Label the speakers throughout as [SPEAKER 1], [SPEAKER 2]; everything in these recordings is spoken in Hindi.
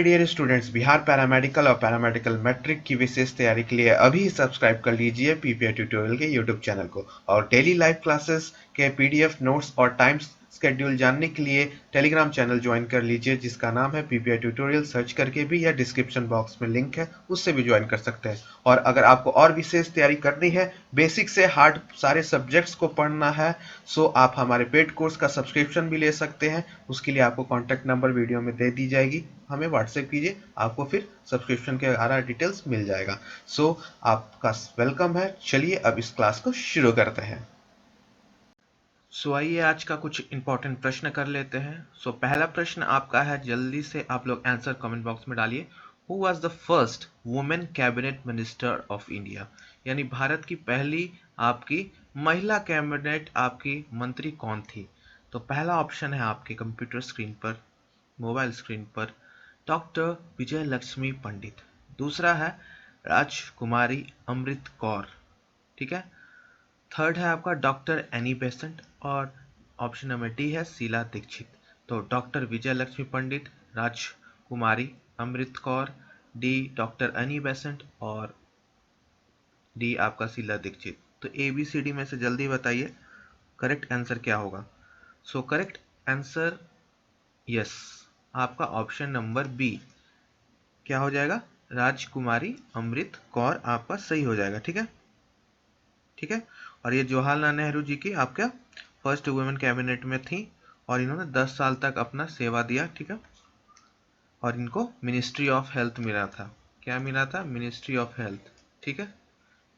[SPEAKER 1] My dear students, Bihar paramedical और पैरामेडिकल मैट्रिक की विशेष तैयारी के लिए अभी सब्सक्राइब कर लीजिए पीपीआई ट्यूटोरियल के यूट्यूब चैनल को। और डेली लाइव क्लासेस के पीडीएफ नोट्स और टाइम शेड्यूल जानने के लिए टेलीग्राम चैनल ज्वाइन कर लीजिए जिसका नाम है पीपीआई ट्यूटोरियल। सर्च करके भी या डिस्क्रिप्शन बॉक्स में लिंक है, उससे भी ज्वाइन कर सकते हैं। और अगर आपको और विशेष तैयारी करनी है, बेसिक से हार्ड सारे सब्जेक्ट्स को पढ़ना है, सो आप हमारे पेड कोर्स का सब्सक्रिप्शन भी ले सकते हैं। उसके लिए आपको कॉन्टैक्ट नंबर वीडियो में दे दी जाएगी, हमें व्हाट्सएप कीजिए, आपको फिर सब्सक्रिप्शन के सारा डिटेल्स मिल जाएगा। सो आपका वेलकम है। चलिए अब इस क्लास को शुरू करते हैं। सो आइए आज का कुछ इंपॉर्टेंट प्रश्न कर लेते हैं। सो पहला प्रश्न आपका है, जल्दी से आप लोग आंसर कमेंट बॉक्स में डालिए। Who was the first women cabinet minister of India? यानी भारत की पहली आपकी महिला कैबिनेट आपकी मंत्री कौन थी? तो पहला ऑप्शन है आपके कंप्यूटर स्क्रीन पर, मोबाइल स्क्रीन पर, डॉक्टर विजय लक्ष्मी पंडित। दूसरा है राजकुमारी अमृत कौर, ठीक है। थर्ड है आपका डॉक्टर एनी बेसेंट और ऑप्शन नंबर डी है शीला दीक्षित। तो doctor Vijay Lakshmi Pandit, Rajkumari Amrit Kaur, the doctor Annie Besant और डी आपका शीला दीक्षित। तो ए बी सी डी में से जल्दी बताइए करेक्ट आंसर क्या होगा। सो करेक्ट आंसर यस, आपका ऑप्शन नंबर बी क्या हो जाएगा, राजकुमारी अमृत कौर आपका सही हो जाएगा। ठीक है, ठीक है। और ये जवाहरलाल नेहरू जी की आपका फर्स्ट वुमेन कैबिनेट में थी और इन्होंने 10 साल तक अपना सेवा दिया। ठीक है, और इनको मिनिस्ट्री ऑफ हेल्थ मिला था। क्या मिला था? Ministry of health. ठीक है,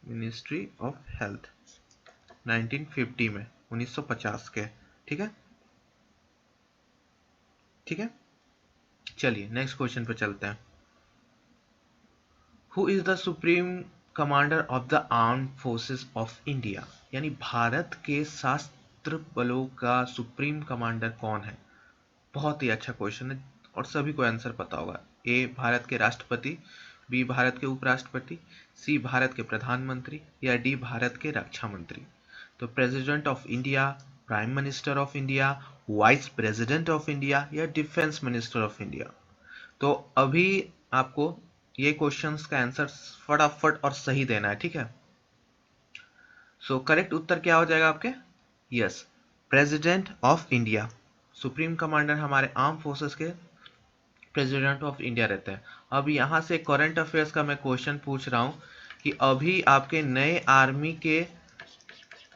[SPEAKER 1] मिनिस्ट्री ऑफ हेल्थ 1950 में, 1950 के। ठीक है, ठीक है। चलिए नेक्स्ट क्वेश्चन पे चलते हैं। Who is the supreme commander of the armed forces of India? यानी भारत के सशस्त्र बलों का सुप्रीम कमांडर कौन है? बहुत ही अच्छा क्वेश्चन है और सभी को आंसर पता होगा। ए भारत के राष्ट्रपति, बी भारत के उपराष्ट्रपति, सी भारत के प्रधानमंत्री या डी भारत के रक्षा मंत्री। तो president of India, prime minister of India, vice president of India या डिफेंस मिनिस्टर ऑफ इंडिया। तो अभी आपको ये क्वेश्चंस का आंसर फटाफट और सही देना है। ठीक है, सो करेक्ट उत्तर क्या हो जाएगा आपके? Yes, president of India. Supreme commander हमारे आर्म फोर्सेस के प्रेसिडेंट ऑफ इंडिया रहते हैं। अब यहाँ से करंट अफेयर्स का मैं क्वेश्चन पूछ रहा हूँ कि अभी आपके नए आर्मी के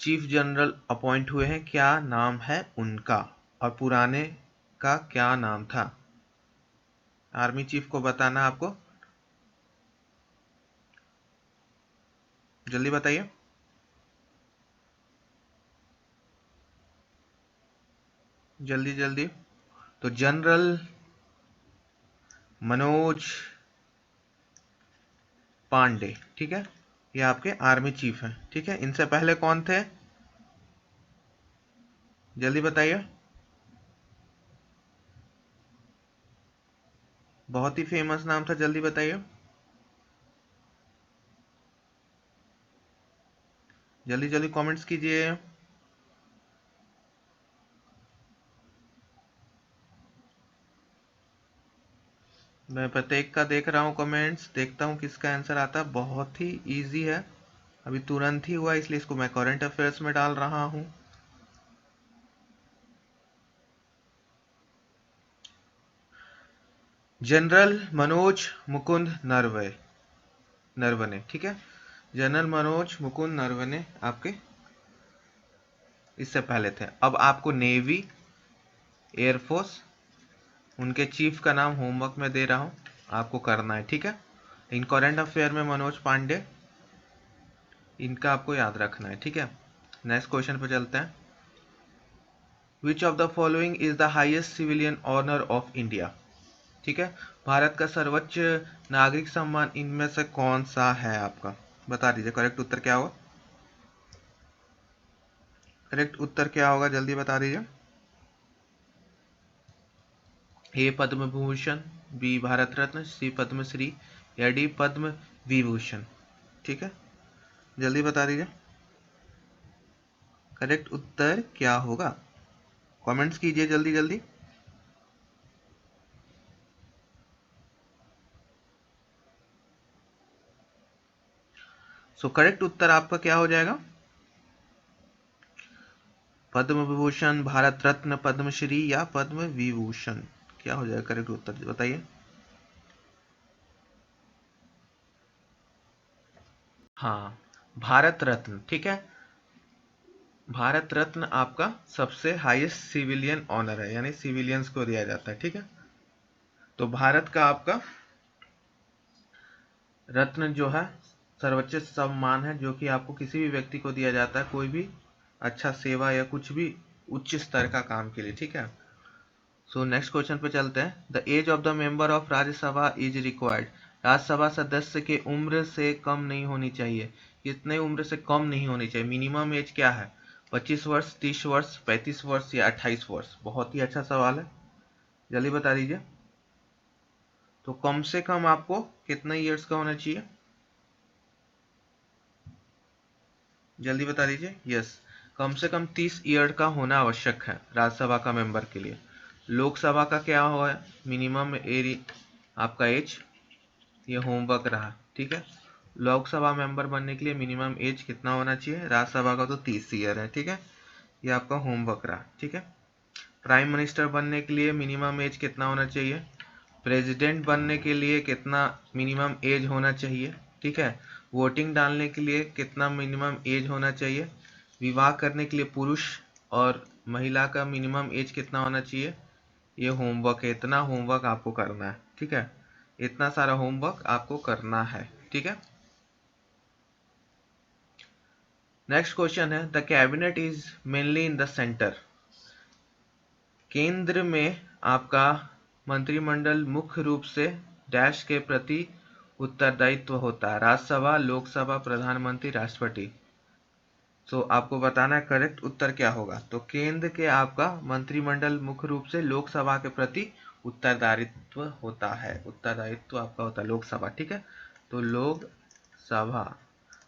[SPEAKER 1] चीफ जनरल अपॉइंट हुए हैं, क्या नाम है उनका? और पुराने का क्या नाम था? आर्मी चीफ को बताना आपको, जल्दी बताइए। जल्दी जल्दी। तो जनरल मनोज पांडे, ठीक है, ये आपके आर्मी चीफ हैं। ठीक है, इनसे पहले कौन थे? जल्दी बताइए। बहुत ही फेमस नाम था, जल्दी बताइए, जल्दी जल्दी कमेंट्स कीजिए। मैं प्रत्येक का देख रहा हूँ कमेंट्स, देखता हूँ किसका आंसर आता है। बहुत ही इजी है, अभी तुरंत ही हुआ, इसलिए इसको मैं करंट अफेयर्स में डाल रहा हूँ। जनरल मनोज मुकुंद नरवने, ठीक है, जनरल मनोज मुकुंद नरवने आपके इससे पहले थे। अब आपको नेवी, एयरफोर्स, उनके चीफ का नाम होमवर्क में दे रहा हूँ, आपको करना है। ठीक है, इन करंट अफेयर में मनोज पांडे, इनका आपको याद रखना है। ठीक है, नेक्स्ट क्वेश्चन पे चलते हैं। Which of the following is the highest civilian honour of India? ठीक है, भारत का सर्वोच्च नागरिक सम्मान इनमें से कौन सा है? आपका बता दीजिए करेक्ट उत्तर क्या होगा। करेक्ट उत्तर क्या होगा, जल्दी बता दीजिए। ए पद्म भूषण, बी भारत रत्न, सी पद्मश्री या डी पद्म विभूषण। ठीक है, जल्दी बता दीजिए करेक्ट उत्तर क्या होगा। कमेंट्स कीजिए जल्दी जल्दी। सो करेक्ट उत्तर आपका क्या हो जाएगा? पद्म विभूषण, भारत रत्न, पद्मश्री या पद्म विभूषण, क्या हो जाएगा करेक्ट उत्तर बताइए। हाँ, भारत रत्न, ठीक है। भारत रत्न आपका सबसे हाईएस्ट सिविलियन ऑनर है, यानी सिविलियंस को दिया जाता है, ठीक है। तो भारत का आपका रत्न जो है सर्वोच्च सम्मान है, जो कि आपको किसी भी व्यक्ति को दिया जाता है कोई भी अच्छा सेवा या कुछ भी उच्च स्तर का काम के लिए, ठीक है। सो नेक्स्ट क्वेश्चन पे चलते हैं। The age of the member of Rajya Sabha is required. Rajya Sabha सदस्य के उम्र से कम नहीं होनी चाहिए। कितने उम्र से कम नहीं होनी चाहिए? मिनिमम एज क्या है? 25 वर्ष, 30 वर्ष, 35 वर्ष या 28 वर्ष? बहुत ही अच्छा सवाल है, जल्दी बता दीजिए। तो कम से कम आपको कितने ईयर्स का होना चाहिए? जल्दी बता दीजिए। यस, कम से कम 30 ईयर का होना आवश्यक है राज्यसभा का मेंबर के लिए। लोकसभा का क्या हुआ है मिनिमम एज आपका एज? ये होमवर्क रहा, ठीक है। लोकसभा मेंबर बनने के लिए मिनिमम एज कितना होना चाहिए? राज्यसभा का तो 30 ईयर है, ठीक है। ये आपका होमवर्क रहा, ठीक है। प्राइम मिनिस्टर बनने के लिए मिनिमम एज कितना होना चाहिए? प्रेसिडेंट बनने के लिए कितना मिनिमम एज होना चाहिए, ठीक है। वोटिंग डालने के लिए कितना मिनिमम एज होना चाहिए? विवाह करने के लिए पुरुष और महिला का मिनिमम एज कितना होना चाहिए? ये होमवर्क है, इतना होमवर्क आपको करना है, ठीक है। इतना सारा होमवर्क आपको करना है, ठीक है। नेक्स्ट क्वेश्चन है, the cabinet is mainly in the centre. केंद्र में आपका मंत्रिमंडल मुख्य रूप से डैश के प्रति उत्तरदायित्व होता है? राज्यसभा, लोकसभा, प्रधानमंत्री, राष्ट्रपति। तो आपको बताना है करेक्ट उत्तर क्या होगा। तो केंद्र के आपका मंत्रिमंडल मुख्य रूप से लोकसभा के प्रति उत्तरदायित्व होता है, उत्तरदायित्व आपका होता है लोकसभा, ठीक है। तो लोकसभा,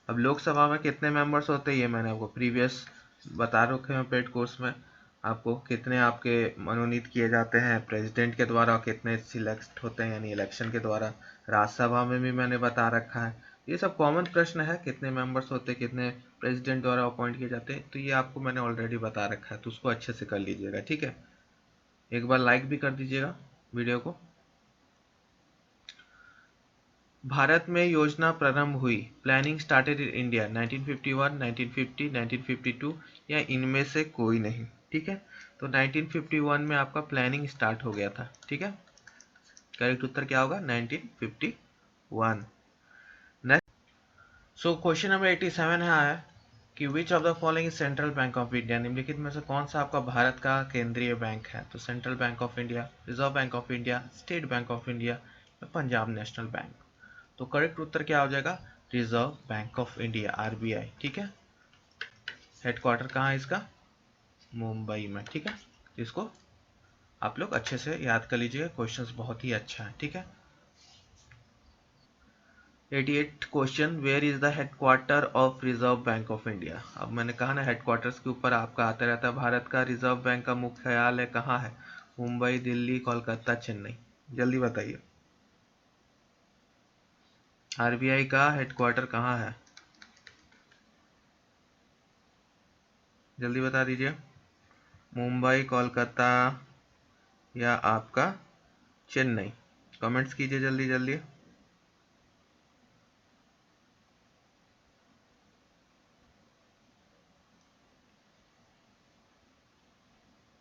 [SPEAKER 1] अब लोकसभा में कितने मेंबर्स होते हैं ये मैंने आपको प्रीवियस बता रखे हैं पेड कोर्स में। आपको कितने आपके मनोनीत किए जाते हैं प्रेसिडेंट के द्वारा, कितने सिलेक्ट होते हैं यानी इलेक्शन के द्वारा। राज्यसभा में भी मैंने बता रखा है। ये सब कॉमन प्रश्न है, कितने मेंबर्स होते हैं, कितने प्रेसिडेंट द्वारा अपॉइंट किए जाते हैं, तो ये आपको मैंने ऑलरेडी बता रखा है, तो उसको अच्छे से कर लीजिएगा, ठीक है। एक बार लाइक भी कर दीजिएगा वीडियो को। भारत में योजना प्रारंभ हुई, प्लानिंग स्टार्टेड इन इंडिया 1951, 1950, 1952 या इनमें से कोई नहीं, ठीक है। तो 1951 में आपका प्लानिंग स्टार्ट हो गया था, ठीक है। करेक्ट उत्तर क्या होगा? 1951। नेक्स्ट, सो क्वेश्चन नंबर 87 है कि विच of the following central bank of India, निम्नलिखित में से कौन सा आपका भारत का केंद्रीय बैंक है? तो central bank of India, reserve Bank of India, state bank of India या पंजाब नेशनल बैंक। तो करेक्ट उत्तर क्या हो जाएगा? Reserve Bank of India, RBI, ठीक है। हेडक्वार्टर कहाँ है इसका? मुंबई में, ठीक है। इसको आप लोग अच्छे से याद कर लीजिएगा, क्वेश्चंस बहुत ही अच्छा है, ठीक है। 88 question, where is the headquarter of Reserve Bank of India? अब मैंने कहा ना हेडक्वार्टर्स के ऊपर आपका आता रहता है। भारत का रिजर्व बैंक का मुख्यालय कहाँ है? मुंबई, दिल्ली, कोलकाता, चेन्नई? जल्दी बताइए, आरबीआई का हेडक्वार्टर कहाँ है? जल्दी बता दीजिए। मुंबई, कोलकाता या आपका चेन्नई? कमेंट्स कीजिए जल्दी जल्दी।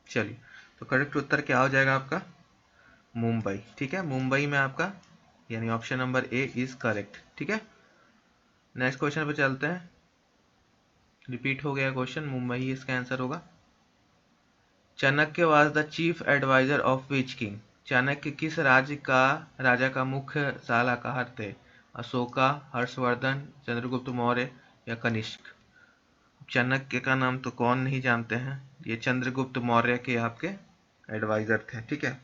[SPEAKER 1] चलिए, तो करेक्ट उत्तर क्या हो जाएगा आपका? मुंबई, ठीक है। मुंबई में आपका यानी option number A is correct, ठीक है। नेक्स्ट क्वेश्चन पे चलते हैं। रिपीट हो गया क्वेश्चन, मुंबई ही इसका आंसर होगा। Chanakya was the chief adviser of which king? Chanakya किस राज्य का राजा का मुख्य सलाहकार थे? अशोका, हर्षवर्धन, चंद्रगुप्त मौर्य या कनिष्क? चाणक्य का नाम तो कौन नहीं जानते हैं, ये चंद्रगुप्त मौर्य के आपके एडवाइजर थे, ठीक है।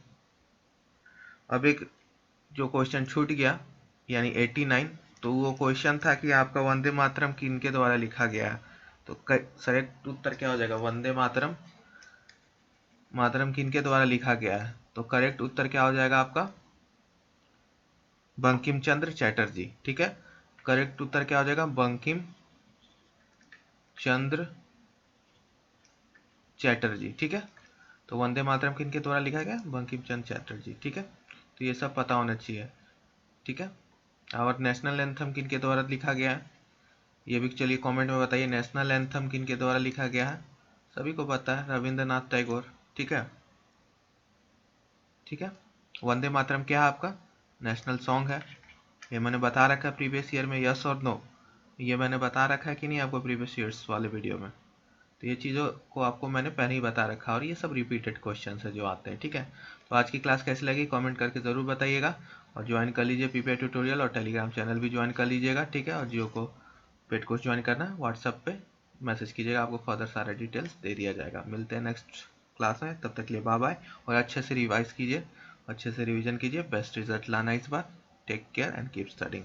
[SPEAKER 1] अब एक जो क्वेश्चन छूट गया यानी 89, तो वो क्वेश्चन था कि आपका वंदे मातरम किनके द्वारा लिखा गया है? तो करेक्ट उत्तर क्या हो जाएगा? वंदे मातरम, मातरम किनके द्वारा लिखा गया है? तो करेक्ट उत्तर क्या हो जाएगा आपका? बंकिम चंद्र चटर्जी, ठीक है। करेक्ट उत्तर क्या हो जाएगा? बंकिम चंद्र चैटर्जी। ठीक है, तो वंदे मातरम किनके द्वारा लिखा गया? बंकिम चंद्र चैटर्जी। ठीक है, तो ये सब पता होना चाहिए। ठीक है, और नेशनल एंथम किनके द्वारा लिखा गया है? ये भी चलिए कमेंट में बताइए, नेशनल एंथम किनके द्वारा लिखा गया है? सभी को पता है, रविंद्रनाथ टैगोर। ठीक है, ठीक है। वंदे मातरम क्या है आपका? नेशनल सॉन्ग है। ये मैंने बता रखा है प्रीवियस ईयर में, यस और नो? ये मैंने बता रखा है कि नहीं आपको प्रीवियस ईयर्स वाले वीडियो में? तो ये चीज़ों को आपको मैंने पहले ही बता रखा है, और ये सब रिपीटेड क्वेश्चन है जो आते हैं। ठीक है, तो आज की क्लास कैसी लगी कमेंट करके ज़रूर बताइएगा, और ज्वाइन कर लीजिए पीपीआई ट्यूटोरियल, और टेलीग्राम चैनल भी ज्वाइन कर लीजिएगा। ठीक है, और जियो को पेड कोर्स ज्वाइन करना है, व्हाट्सएप पे मैसेज कीजिएगा, आपको फर्दर सारे डिटेल्स दे दिया जाएगा। मिलते हैं नेक्स्ट क्लास में, तब तक के लिए बाय बाय, और अच्छे से रिवाइज कीजिए, अच्छे से रिवीजन कीजिए, बेस्ट रिजल्ट लाना इस बार। Take care and keep studying.